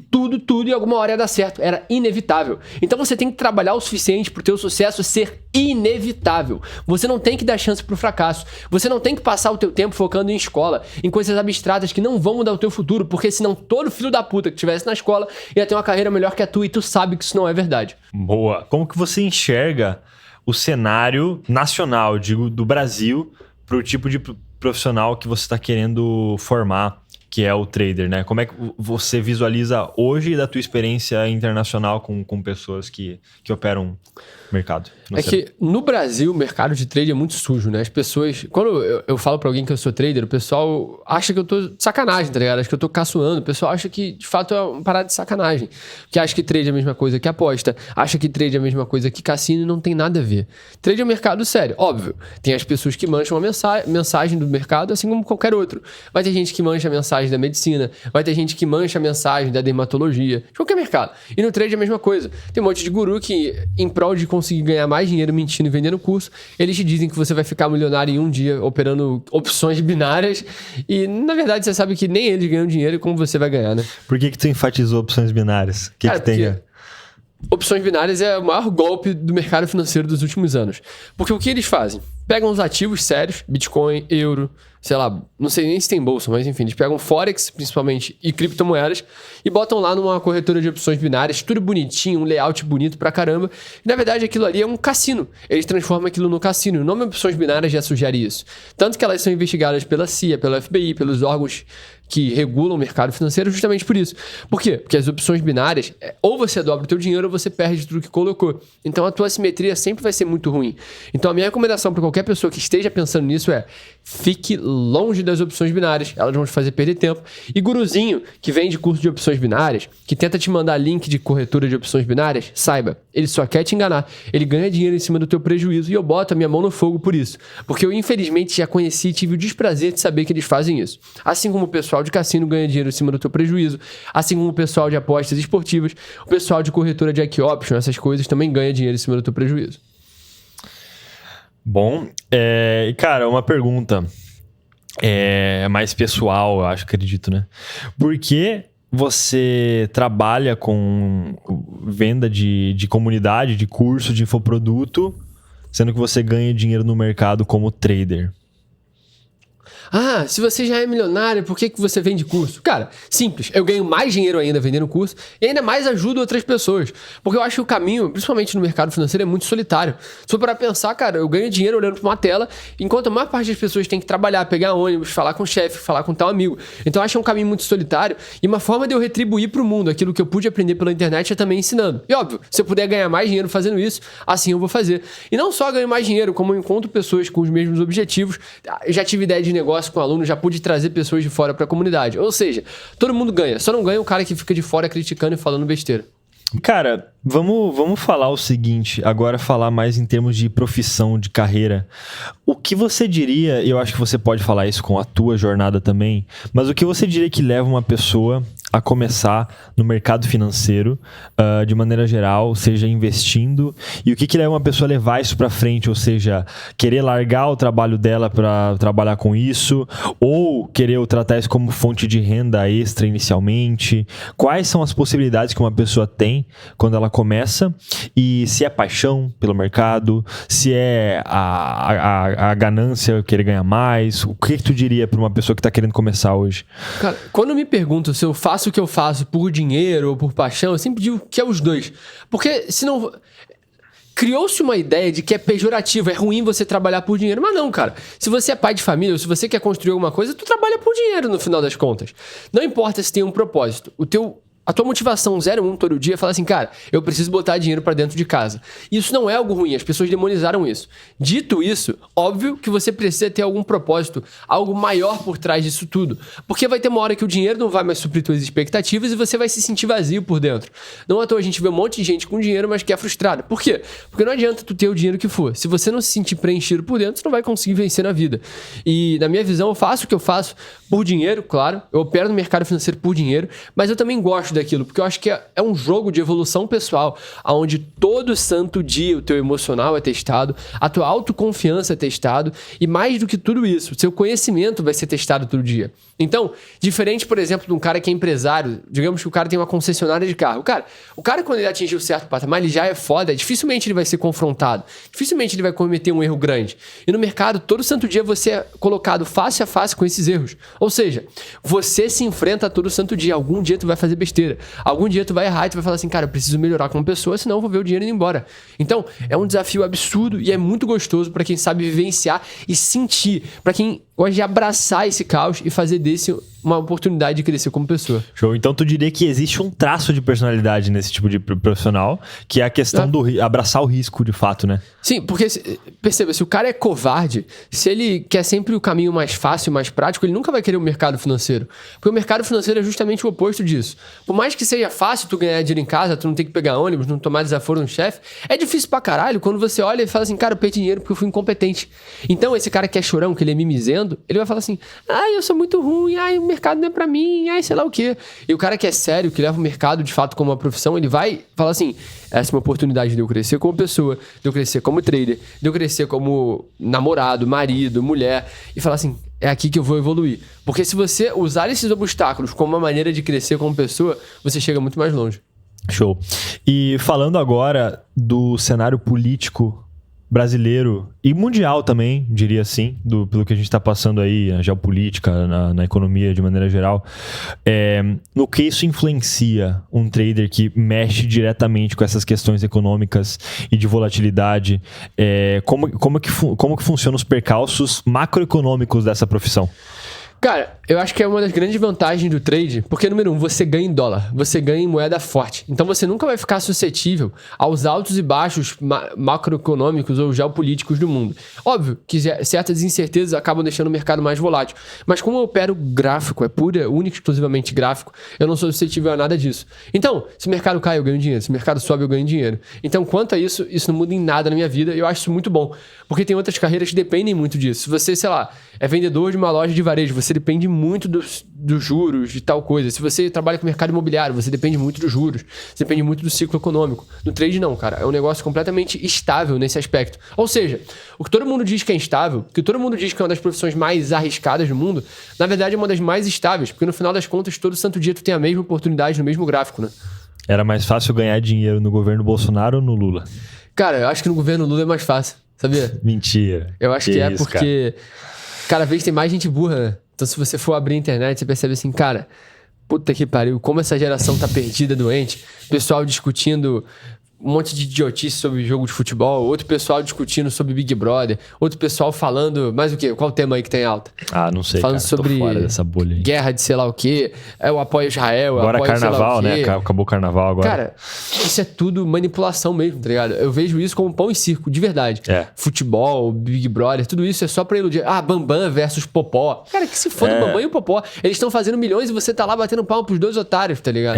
e alguma hora ia dar certo, era inevitável. Então você tem que trabalhar o suficiente pro teu sucesso ser inevitável. Você não tem que dar chance pro fracasso, você não tem que passar o teu tempo focando em escola, em coisas abstratas que não vão mudar o teu futuro, porque senão todo filho da puta que estivesse na escola ia ter uma carreira melhor que a tua e tu sabe que isso não é verdade. Boa. Como que você enxerga o cenário nacional, digo, do Brasil, pro tipo de profissional que você está querendo formar, que é o trader, né? Como é que você visualiza hoje da tua experiência internacional com pessoas que operam mercado? É que no Brasil o mercado de trade é muito sujo, né? As pessoas... Quando eu falo pra alguém que eu sou trader, o pessoal acha que eu tô de sacanagem, tá ligado? Acha que eu tô caçoando. O pessoal acha que, de fato, é uma parada de sacanagem. Que acha que trade é a mesma coisa que aposta. Acha que trade é a mesma coisa que cassino e não tem nada a ver. Trade é um mercado sério. Óbvio, tem as pessoas que mancham a mensagem do mercado, assim como qualquer outro. Vai ter gente que mancha a mensagem da medicina. Vai ter gente que mancha a mensagem da dermatologia. De qualquer mercado. E no trade é a mesma coisa. Tem um monte de guru que, em prol de conseguir ganhar mais dinheiro mentindo e vendendo curso, eles te dizem que você vai ficar milionário em um dia operando opções binárias e, na verdade, você sabe que nem eles ganham dinheiro e como você vai ganhar, né? Por que tu enfatizou opções binárias? O que tem? Opções binárias é o maior golpe do mercado financeiro dos últimos anos. Porque o que eles fazem? Pegam os ativos sérios, Bitcoin, euro, sei lá, não sei nem se tem bolsa, mas enfim, eles pegam Forex, principalmente, e criptomoedas, e botam lá numa corretora de opções binárias, tudo bonitinho, um layout bonito pra caramba. E, na verdade, aquilo ali é um cassino. Eles transformam aquilo no cassino. O nome opções binárias já sugere isso. Tanto que elas são investigadas pela CIA, pela FBI, pelos órgãos que regulam o mercado financeiro justamente por isso. Por quê? Porque as opções binárias, ou você dobra o teu dinheiro ou você perde tudo que colocou. Então a tua assimetria sempre vai ser muito ruim. Então a minha recomendação para qualquer pessoa que esteja pensando nisso é: fique longe das opções binárias, elas vão te fazer perder tempo. E guruzinho que vende curso de opções binárias, que tenta te mandar link de corretora de opções binárias, saiba, ele só quer te enganar. Ele ganha dinheiro em cima do teu prejuízo e eu boto a minha mão no fogo por isso. Porque eu infelizmente já conheci e tive o desprazer de saber que eles fazem isso. Assim como o pessoal de cassino ganha dinheiro em cima do teu prejuízo, assim como o pessoal de apostas esportivas, o pessoal de corretora de Jack Option, essas coisas também ganha dinheiro em cima do teu prejuízo. Bom, cara, uma pergunta mais pessoal, eu acho, acredito, né? Por que você trabalha com venda de comunidade, de curso, de infoproduto, sendo que você ganha dinheiro no mercado como trader? Ah, se você já é milionário, por que você vende curso? Cara, simples. Eu ganho mais dinheiro ainda vendendo curso e ainda mais ajudo outras pessoas. Porque eu acho que o caminho, principalmente no mercado financeiro, é muito solitário. Se for para pensar, cara, eu ganho dinheiro olhando para uma tela, enquanto a maior parte das pessoas tem que trabalhar, pegar ônibus, falar com o chefe, falar com tal amigo. Então eu acho que é um caminho muito solitário e uma forma de eu retribuir para o mundo aquilo que eu pude aprender pela internet é também ensinando. E óbvio, se eu puder ganhar mais dinheiro fazendo isso, assim eu vou fazer. E não só ganho mais dinheiro, como eu encontro pessoas com os mesmos objetivos. Eu já tive ideia de negócio com alunos, já pude trazer pessoas de fora para a comunidade. Ou seja, todo mundo ganha. Só não ganha o cara que fica de fora criticando e falando besteira. Cara, vamos falar o seguinte, agora falar mais em termos de profissão, de carreira. O que você diria, e eu acho que você pode falar isso com a tua jornada também, mas o que você diria que leva uma pessoa a começar no mercado financeiro, de maneira geral, seja investindo, e o que leva uma pessoa a levar isso para frente, ou seja, querer largar o trabalho dela para trabalhar com isso, ou querer tratar isso como fonte de renda extra inicialmente? Quais são as possibilidades que uma pessoa tem quando ela começa, e se é paixão pelo mercado, se é a ganância, querer ganhar mais? O que tu diria para uma pessoa que está querendo começar hoje? Cara, quando me perguntam se eu faço o que eu faço por dinheiro ou por paixão, eu sempre digo que é os dois. Porque senão... Criou-se uma ideia de que é pejorativo, é ruim você trabalhar por dinheiro. Mas não, cara. Se você é pai de família ou se você quer construir alguma coisa, tu trabalha por dinheiro no final das contas. Não importa se tem um propósito. A tua motivação 01 todo dia é falar assim, cara, eu preciso botar dinheiro pra dentro de casa. Isso não é algo ruim, as pessoas demonizaram isso. Dito isso, óbvio que você precisa ter algum propósito, algo maior por trás disso tudo. Porque vai ter uma hora que o dinheiro não vai mais suprir tuas expectativas e você vai se sentir vazio por dentro. Não à toa a gente vê um monte de gente com dinheiro, mas que é frustrada. Por quê? Porque não adianta tu ter o dinheiro que for. Se você não se sentir preenchido por dentro, você não vai conseguir vencer na vida. E na minha visão, eu faço o que eu faço por dinheiro, claro. Eu opero no mercado financeiro por dinheiro, mas eu também gosto daquilo, porque eu acho que é um jogo de evolução pessoal, onde todo santo dia o teu emocional é testado, a tua autoconfiança é testado, e mais do que tudo isso, o seu conhecimento vai ser testado todo dia. Então, diferente, por exemplo, de um cara que é empresário, digamos que o cara tem uma concessionária de carro. O cara quando ele atingir um certo patamar, ele já é foda, dificilmente ele vai ser confrontado, dificilmente ele vai cometer um erro grande. E no mercado, todo santo dia você é colocado face a face com esses erros. Ou seja, você se enfrenta todo santo dia. Algum dia tu vai fazer besteira. Algum dia tu vai errar e tu vai falar assim, cara, eu preciso melhorar como pessoa, senão eu vou ver o dinheiro indo embora. Então, é um desafio absurdo e é muito gostoso pra quem sabe vivenciar e sentir, pra quem gosta de abraçar esse caos e fazer desse uma oportunidade de crescer como pessoa. Show. Então tu diria que existe um traço de personalidade nesse tipo de profissional, que é a questão do abraçar o risco, de fato, né? Sim, porque perceba, se o cara é covarde, se ele quer sempre o caminho mais fácil, mais prático, ele nunca vai querer o mercado financeiro. Porque o mercado financeiro é justamente o oposto disso. Por mais que seja fácil tu ganhar dinheiro em casa, tu não tem que pegar ônibus, não tomar desaforo no chefe, é difícil pra caralho quando você olha e fala assim, cara, eu perdi dinheiro porque eu fui incompetente. Então esse cara que é chorão, que ele é mimizendo, ele vai falar assim, ai, eu sou muito ruim, ai, o mercado não é pra mim, ai, sei lá o quê. E o cara que é sério, que leva o mercado de fato como uma profissão, ele vai falar assim, essa é uma oportunidade de eu crescer como pessoa, de eu crescer como trader, de eu crescer como namorado, marido, mulher, e falar assim, é aqui que eu vou evoluir. Porque se você usar esses obstáculos como uma maneira de crescer como pessoa, você chega muito mais longe. Show. E falando agora do cenário político brasileiro e mundial também, diria assim, pelo que a gente está passando aí, na geopolítica, na economia de maneira geral, no que isso influencia um trader que mexe diretamente com essas questões econômicas e de volatilidade? Como que funcionam os percalços macroeconômicos dessa profissão? Cara, eu acho que é uma das grandes vantagens do trade, porque, número 1, você ganha em dólar, você ganha em moeda forte. Então, você nunca vai ficar suscetível aos altos e baixos macroeconômicos ou geopolíticos do mundo. Óbvio que certas incertezas acabam deixando o mercado mais volátil. Mas como eu opero gráfico, é única e exclusivamente gráfico, eu não sou suscetível a nada disso. Então, se o mercado cai, eu ganho dinheiro. Se o mercado sobe, eu ganho dinheiro. Então, quanto a isso, isso não muda em nada na minha vida e eu acho isso muito bom. Porque tem outras carreiras que dependem muito disso. Se você, sei lá, é vendedor de uma loja de varejo, você depende muito dos juros, de tal coisa. Se você trabalha com mercado imobiliário, você depende muito dos juros, você depende muito do ciclo econômico. No trade não, cara. É um negócio completamente estável nesse aspecto. Ou seja, o que todo mundo diz que é instável, o que todo mundo diz que é uma das profissões mais arriscadas do mundo, na verdade é uma das mais estáveis, porque no final das contas, todo santo dia tu tem a mesma oportunidade no mesmo gráfico, né? Era mais fácil ganhar dinheiro no governo Bolsonaro ou no Lula? Cara, eu acho que no governo Lula é mais fácil, sabia? Mentira. Eu acho que é isso, porque cada vez tem mais gente burra, né? Então, se você for abrir a internet, você percebe assim, cara, puta que pariu, como essa geração tá perdida, doente. Pessoal discutindo um monte de idiotice sobre jogo de futebol, outro pessoal discutindo sobre Big Brother, outro pessoal falando, mais o quê? Qual o tema aí que tem alta? Ah, não sei, falando cara, sobre tô fora dessa bolha aí. Guerra de sei lá o quê, o apoio a Israel, agora apoio carnaval, né? Acabou o carnaval agora. Cara, isso é tudo manipulação mesmo, tá ligado? Eu vejo isso como pão e circo, de verdade. Futebol, Big Brother, tudo isso é só pra iludir. Ah, Bambam versus Popó. Cara, que se foda o Bambam e o Popó. Eles estão fazendo milhões e você tá lá batendo palma pros dois otários, tá ligado?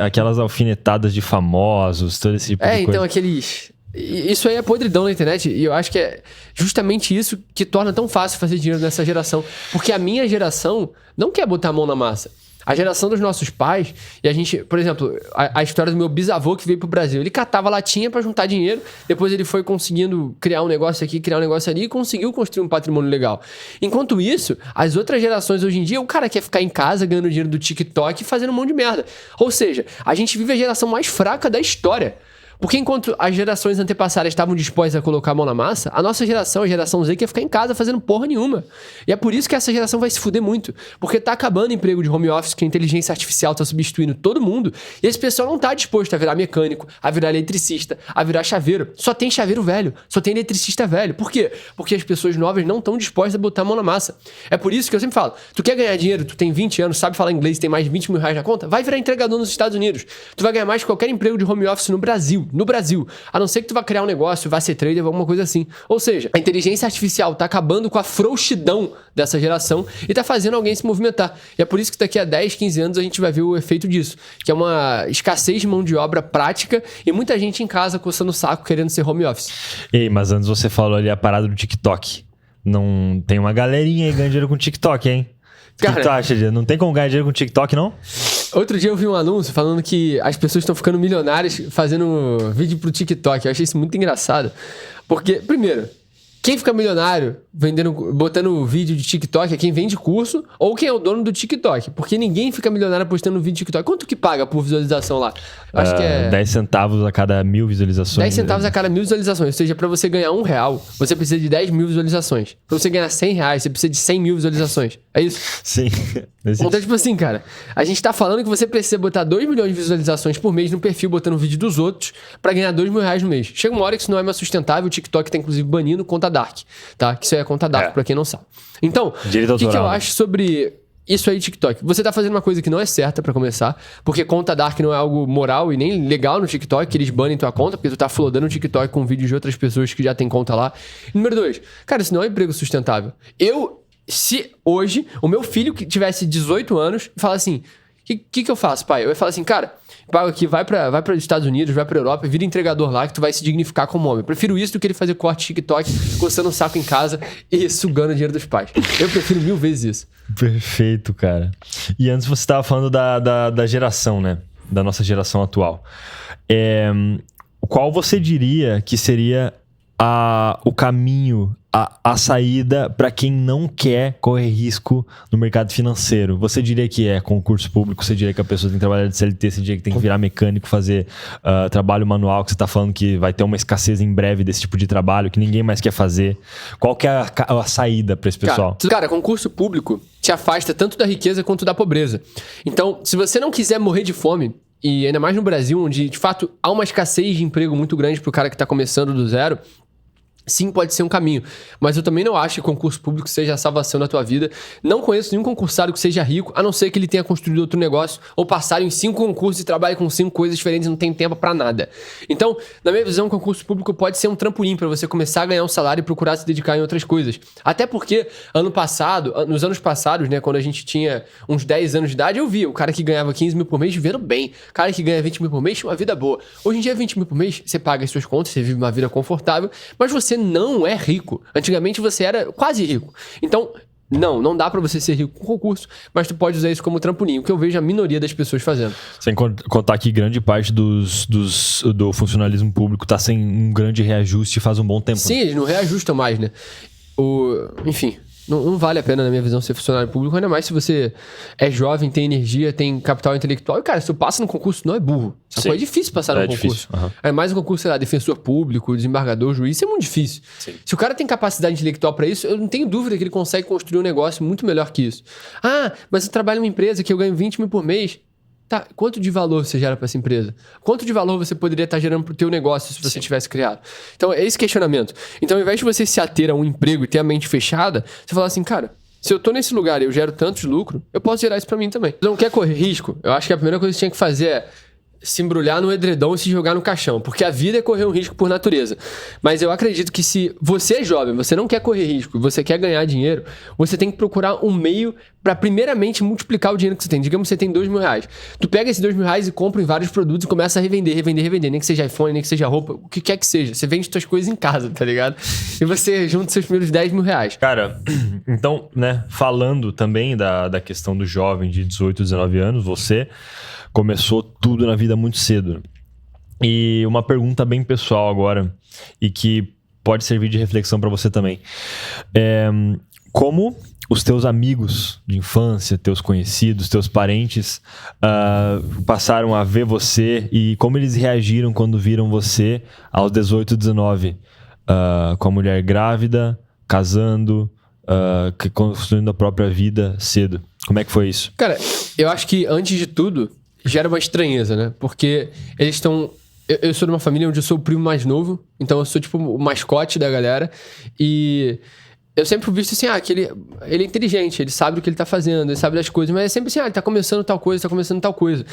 Aquelas alfinetadas de famosos, todo esse tipo então aqueles... Isso aí é podridão na internet e eu acho que é justamente isso que torna tão fácil fazer dinheiro nessa geração. Porque a minha geração não quer botar a mão na massa. A geração dos nossos pais, e a gente, por exemplo, a história do meu bisavô que veio pro Brasil, ele catava latinha pra juntar dinheiro, depois ele foi conseguindo criar um negócio aqui, criar um negócio ali e conseguiu construir um patrimônio legal. Enquanto isso, as outras gerações hoje em dia, o cara quer ficar em casa ganhando dinheiro do TikTok e fazendo um monte de merda. Ou seja, a gente vive a geração mais fraca da história. Porque enquanto as gerações antepassadas estavam dispostas a colocar a mão na massa, a nossa geração, a geração Z, quer ficar em casa fazendo porra nenhuma. E é por isso que essa geração vai se fuder muito. Porque tá acabando o emprego de home office, que a inteligência artificial tá substituindo todo mundo, e esse pessoal não tá disposto a virar mecânico, a virar eletricista, a virar chaveiro. Só tem chaveiro velho, só tem eletricista velho. Por quê? Porque as pessoas novas não estão dispostas a botar a mão na massa. É por isso que eu sempre falo, tu quer ganhar dinheiro, tu tem 20 anos, sabe falar inglês, tem mais de 20 mil reais na conta, vai virar entregador nos Estados Unidos. Tu vai ganhar mais que qualquer emprego de home office no Brasil. No Brasil. A não ser que tu vá criar um negócio, vá ser trader, alguma coisa assim. Ou seja, a inteligência artificial tá acabando com a frouxidão dessa geração e tá fazendo alguém se movimentar. E é por isso que daqui a 10, 15 anos a gente vai ver o efeito disso. Que é uma escassez de mão de obra prática e muita gente em casa coçando o saco querendo ser home office. Ei, mas antes você falou ali a parada do TikTok. Não tem uma galerinha aí ganhando dinheiro com TikTok, hein? O que tu acha, Dia? Não tem como ganhar dinheiro com TikTok, não? Outro dia eu vi um anúncio falando que as pessoas estão ficando milionárias fazendo vídeo pro TikTok. Eu achei isso muito engraçado. Porque, primeiro, quem fica milionário botando vídeo de TikTok é quem vende curso ou quem é o dono do TikTok. Porque ninguém fica milionário postando vídeo de TikTok. Quanto que paga por visualização lá? Acho que é 10 centavos a cada 1000 visualizações. 10 centavos a cada 1000 visualizações. Ou seja, pra você ganhar R$1, você precisa de 10 mil visualizações. Pra você ganhar R$100, você precisa de 100 mil visualizações. É isso? Sim. Então, tipo assim, cara, a gente tá falando que você precisa botar 2 milhões de visualizações por mês no perfil, botando o vídeo dos outros, pra ganhar R$2 mil no mês. Chega uma hora que isso não é mais sustentável, o TikTok tá inclusive banindo conta Dark, tá? Que isso aí é conta Dark, pra quem não sabe. Então, o que eu acho sobre isso aí, TikTok? Você tá fazendo uma coisa que não é certa pra começar, porque conta Dark não é algo moral e nem legal no TikTok, que eles banem tua conta, porque tu tá flodando o TikTok com vídeos de outras pessoas que já tem conta lá. E número 2, cara, isso não é um emprego sustentável. Se hoje o meu filho que tivesse 18 anos e falar assim, o que eu faço, pai? Eu ia falar assim, cara, pago aqui, vai para os Estados Unidos, vai pra Europa, vira entregador lá que tu vai se dignificar como homem. Eu prefiro isso do que ele fazer corte TikTok, coçando um saco em casa e sugando o dinheiro dos pais. Eu prefiro 1000 vezes isso. Perfeito, cara. E antes você estava falando da geração, né? Da nossa geração atual. Qual você diria que seria o caminho, a saída para quem não quer correr risco no mercado financeiro? Você diria que é concurso público? Você diria que a pessoa tem que trabalhar de CLT? Você diria que tem que virar mecânico, fazer trabalho manual, que você está falando que vai ter uma escassez em breve desse tipo de trabalho, que ninguém mais quer fazer? Qual que é a saída para esse pessoal? Cara, concurso público te afasta tanto da riqueza quanto da pobreza. Então, se você não quiser morrer de fome, e ainda mais no Brasil, onde de fato há uma escassez de emprego muito grande para o cara que está começando do zero, sim, pode ser um caminho. Mas eu também não acho que concurso público seja a salvação da tua vida. Não conheço nenhum concursado que seja rico, a não ser que ele tenha construído outro negócio ou passado em 5 concursos e trabalhe com 5 coisas diferentes e não tem tempo pra nada. Então, na minha visão, o concurso público pode ser um trampolim pra você começar a ganhar um salário e procurar se dedicar em outras coisas. Até porque, nos anos passados, né, quando a gente tinha uns 10 anos de idade, eu via o cara que ganhava 15 mil por mês vivendo bem. O cara que ganha 20 mil por mês tinha uma vida boa. Hoje em dia, 20 mil por mês, você paga as suas contas, você vive uma vida confortável, mas você não é rico. Antigamente você era quase rico. Então, não dá pra você ser rico com concurso, mas tu pode usar isso como trampolim, o que eu vejo a minoria das pessoas fazendo. Sem contar que grande parte do funcionalismo público tá sem um grande reajuste faz um bom tempo. Sim, eles não reajustam mais, né? Enfim, não vale a pena, na minha visão, ser funcionário público, ainda mais se você é jovem, tem energia, tem capital intelectual. E, cara, se tu passa no concurso, não é burro. É difícil passar no concurso. Uhum. É mais um concurso, sei lá, defensor público, desembargador, juiz, isso é muito difícil. Sim. Se o cara tem capacidade intelectual pra isso, eu não tenho dúvida que ele consegue construir um negócio muito melhor que isso. Ah, mas eu trabalho numa empresa que eu ganho 20 mil por mês. Tá, quanto de valor você gera para essa empresa? Quanto de valor você poderia estar gerando para o teu negócio se você tivesse criado? Então, é esse questionamento. Então, ao invés de você se ater a um emprego e ter a mente fechada, você fala assim, cara, se eu tô nesse lugar e eu gero tanto de lucro, eu posso gerar isso para mim também. Então, não quer correr risco? Eu acho que a primeira coisa que você tinha que fazer é se embrulhar no edredom e se jogar no caixão, porque a vida é correr um risco por natureza. Mas eu acredito que se você é jovem, você não quer correr risco, você quer ganhar dinheiro, você tem que procurar um meio para primeiramente multiplicar o dinheiro que você tem. Digamos que você tem R$2.000. Tu pega esses R$2.000 e compra em vários produtos e começa a revender. Nem que seja iPhone, nem que seja roupa, o que quer que seja. Você vende suas coisas em casa, tá ligado? E você junta seus primeiros R$10.000. Cara, então, né, falando também da questão do jovem de 18, 19 anos, você começou tudo na vida muito cedo. E uma pergunta bem pessoal agora, e que pode servir de reflexão para você também. Como os teus amigos de infância, teus conhecidos, teus parentes passaram a ver você e como eles reagiram quando viram você aos 18, 19, com a mulher grávida, casando, construindo a própria vida cedo? Como é que foi isso? Cara, eu acho que antes de tudo gera uma estranheza, né? Porque eles estão... Eu sou de uma família onde eu sou o primo mais novo, então eu sou tipo o mascote da galera. E eu sempre fui visto assim, que ele é inteligente, ele sabe o que ele tá fazendo, ele sabe das coisas, mas é sempre assim, ele tá começando tal coisa.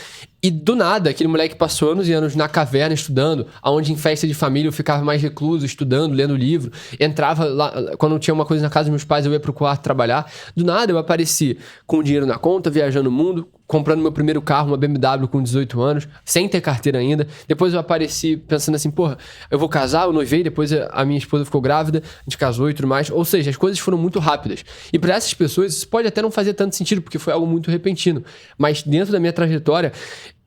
E do nada, aquele moleque passou anos e anos na caverna estudando, aonde em festa de família eu ficava mais recluso, estudando, lendo livro, entrava lá, quando tinha uma coisa na casa dos meus pais, eu ia pro quarto trabalhar. Do nada eu apareci com dinheiro na conta, viajando o mundo, comprando meu primeiro carro, uma BMW com 18 anos, sem ter carteira ainda. Depois eu apareci pensando assim, porra, eu vou casar, eu noivei, depois a minha esposa ficou grávida, a gente casou e tudo mais. Ou seja, as coisas foram muito rápidas. E para essas pessoas isso pode até não fazer tanto sentido, porque foi algo muito repentino. Mas dentro da minha trajetória,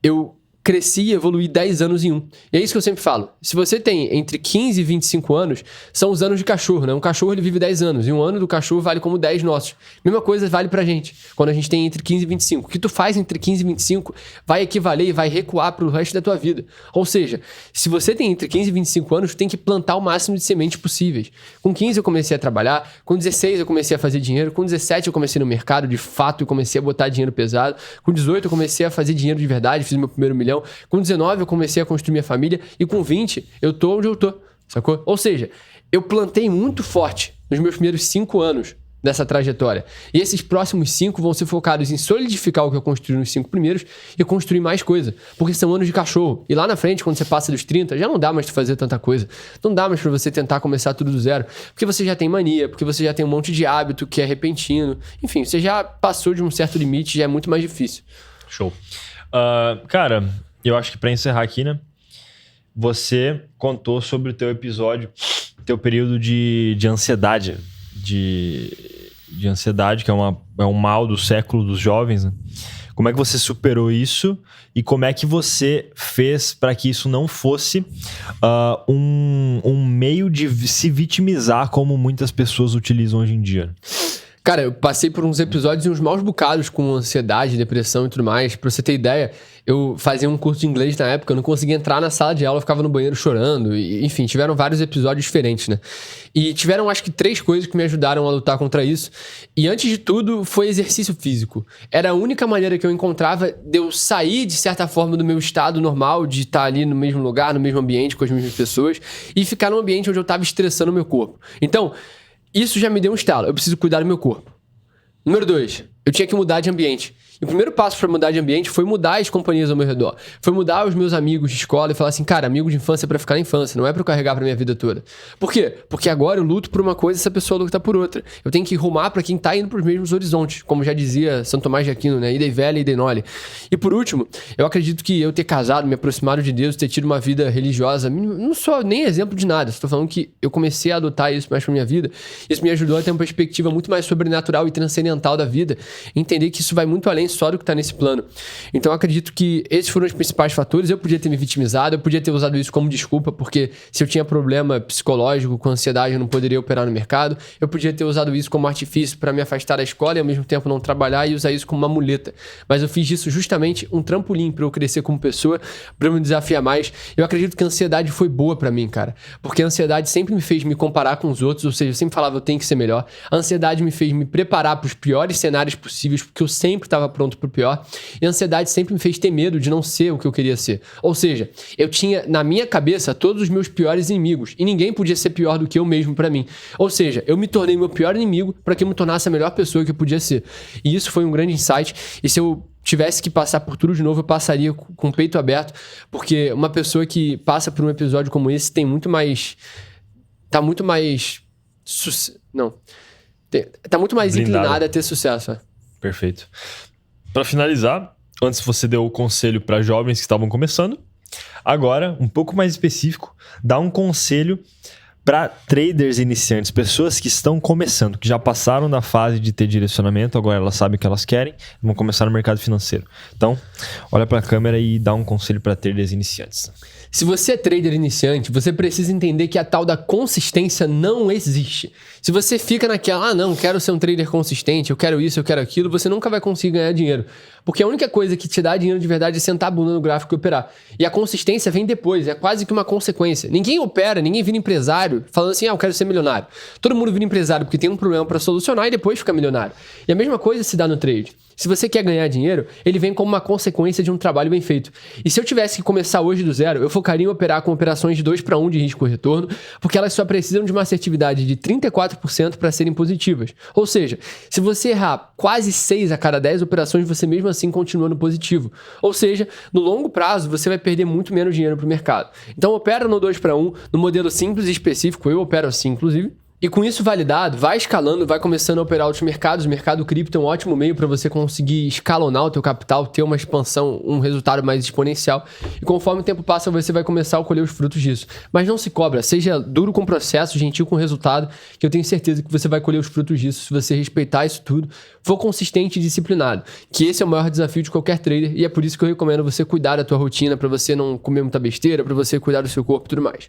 eu cresci e evoluí 10 anos em um. E é isso que eu sempre falo. Se você tem entre 15 e 25 anos, são os anos de cachorro, né? Um cachorro, ele vive 10 anos. E um ano do cachorro vale como 10 nossos. Mesma coisa vale pra gente, quando a gente tem entre 15 e 25. O que tu faz entre 15 e 25 vai equivaler e vai recuar pro resto da tua vida. Ou seja, se você tem entre 15 e 25 anos, tu tem que plantar o máximo de sementes possíveis. Com 15 eu comecei a trabalhar, com 16 eu comecei a fazer dinheiro, com 17 eu comecei no mercado, de fato, eu comecei a botar dinheiro pesado. Com 18 eu comecei a fazer dinheiro de verdade, fiz meu primeiro milhão. Com 19 eu comecei a construir minha família e com 20 eu tô onde eu tô, sacou? Ou seja, eu plantei muito forte nos meus primeiros 5 anos dessa trajetória. E esses próximos 5 vão ser focados em solidificar o que eu construí nos 5 primeiros e construir mais coisa. Porque são anos de cachorro. E lá na frente, quando você passa dos 30, já não dá mais pra fazer tanta coisa. Não dá mais pra você tentar começar tudo do zero. Porque você já tem mania, porque você já tem um monte de hábito que é repentino. Enfim, você já passou de um certo limite, já é muito mais difícil. Show. Cara, eu acho que pra encerrar aqui, né? Você contou sobre o teu episódio, teu período de ansiedade. De ansiedade, que é um mal do século dos jovens, né? Como é que você superou isso e como é que você fez para que isso não fosse um meio de se vitimizar como muitas pessoas utilizam hoje em dia? Cara, eu passei por uns episódios e uns maus bocados com ansiedade, depressão e tudo mais. Pra você ter ideia, eu fazia um curso de inglês na época, eu não conseguia entrar na sala de aula, eu ficava no banheiro chorando. E, enfim, tiveram vários episódios diferentes, né? E tiveram, acho que 3 coisas que me ajudaram a lutar contra isso. E antes de tudo, foi exercício físico. Era a única maneira que eu encontrava de eu sair, de certa forma, do meu estado normal, de estar ali no mesmo lugar, no mesmo ambiente, com as mesmas pessoas, e ficar num ambiente onde eu estava estressando o meu corpo. Então, isso já me deu um estalo. Eu preciso cuidar do meu corpo. Número 2, eu tinha que mudar de ambiente. E o primeiro passo para mudar de ambiente foi mudar as companhias ao meu redor. Foi mudar os meus amigos de escola e falar assim, cara, amigo de infância é pra ficar na infância, não é pra eu carregar pra minha vida toda. Por quê? Porque agora eu luto por uma coisa e essa pessoa luta por outra. Eu tenho que rumar pra quem tá indo pros mesmos horizontes, como já dizia São Tomás de Aquino, né? Idei velha, idei nole. E por último, eu acredito que eu ter casado, me aproximado de Deus, ter tido uma vida religiosa, não sou nem exemplo de nada. Estou falando que eu comecei a adotar isso mais pra minha vida. Isso me ajudou a ter uma perspectiva muito mais sobrenatural e transcendental da vida. Entender que isso vai muito além só do que tá nesse plano. Então eu acredito que esses foram os principais fatores. Eu podia ter me vitimizado, eu podia ter usado isso como desculpa, porque se eu tinha problema psicológico com ansiedade, eu não poderia operar no mercado. Eu podia ter usado isso como artifício para me afastar da escola e ao mesmo tempo não trabalhar e usar isso como uma muleta. Mas eu fiz disso justamente um trampolim para eu crescer como pessoa, para eu me desafiar mais. Eu acredito que a ansiedade foi boa para mim, cara, porque a ansiedade sempre me fez me comparar com os outros, ou seja, eu sempre falava eu tenho que ser melhor. A ansiedade me fez me preparar para os piores cenários possíveis, porque eu sempre estava pronto pro pior. E a ansiedade sempre me fez ter medo de não ser o que eu queria ser. Ou seja, eu tinha na minha cabeça todos os meus piores inimigos. E ninguém podia ser pior do que eu mesmo pra mim. Ou seja, eu me tornei meu pior inimigo para que eu me tornasse a melhor pessoa que eu podia ser. E isso foi um grande insight. E se eu tivesse que passar por tudo de novo, eu passaria com o peito aberto. Porque uma pessoa que passa por um episódio como esse tem muito mais... Tá muito mais... Tá muito mais Blindado. inclinada a ter sucesso. Perfeito. Para finalizar, antes você deu o conselho para jovens que estavam começando, agora, um pouco mais específico, dá um conselho para traders iniciantes, pessoas que estão começando, que já passaram da fase de ter direcionamento, agora elas sabem o que elas querem, vão começar no mercado financeiro. Então, olha para a câmera e dá um conselho para traders iniciantes. Se você é trader iniciante, você precisa entender que a tal da consistência não existe. Se você fica naquela, não, quero ser um trader consistente, eu quero isso, eu quero aquilo, você nunca vai conseguir ganhar dinheiro. Porque a única coisa que te dá dinheiro de verdade é sentar a bunda no gráfico e operar. E a consistência vem depois, é quase que uma consequência. Ninguém opera, ninguém vira empresário falando assim, eu quero ser milionário. Todo mundo vira empresário porque tem um problema para solucionar e depois fica milionário. E a mesma coisa se dá no trade. Se você quer ganhar dinheiro, ele vem como uma consequência de um trabalho bem feito. E se eu tivesse que começar hoje do zero, eu focaria em operar com operações de 2-1 de risco e retorno, porque elas só precisam de uma assertividade de 34% para serem positivas. Ou seja, se você errar quase 6 a cada 10 operações, você mesmo assim continua no positivo. Ou seja, no longo prazo, você vai perder muito menos dinheiro para o mercado. Então opera no 2-1, no modelo simples e específico, eu opero assim, inclusive. E com isso validado, vai escalando, vai começando a operar outros mercados. O mercado cripto é um ótimo meio para você conseguir escalonar o teu capital, ter uma expansão, um resultado mais exponencial. E conforme o tempo passa, você vai começar a colher os frutos disso. Mas não se cobra, seja duro com o processo, gentil com o resultado, que eu tenho certeza que você vai colher os frutos disso se você respeitar isso tudo, for consistente e disciplinado. Que esse é o maior desafio de qualquer trader e é por isso que eu recomendo você cuidar da tua rotina, para você não comer muita besteira, para você cuidar do seu corpo e tudo mais.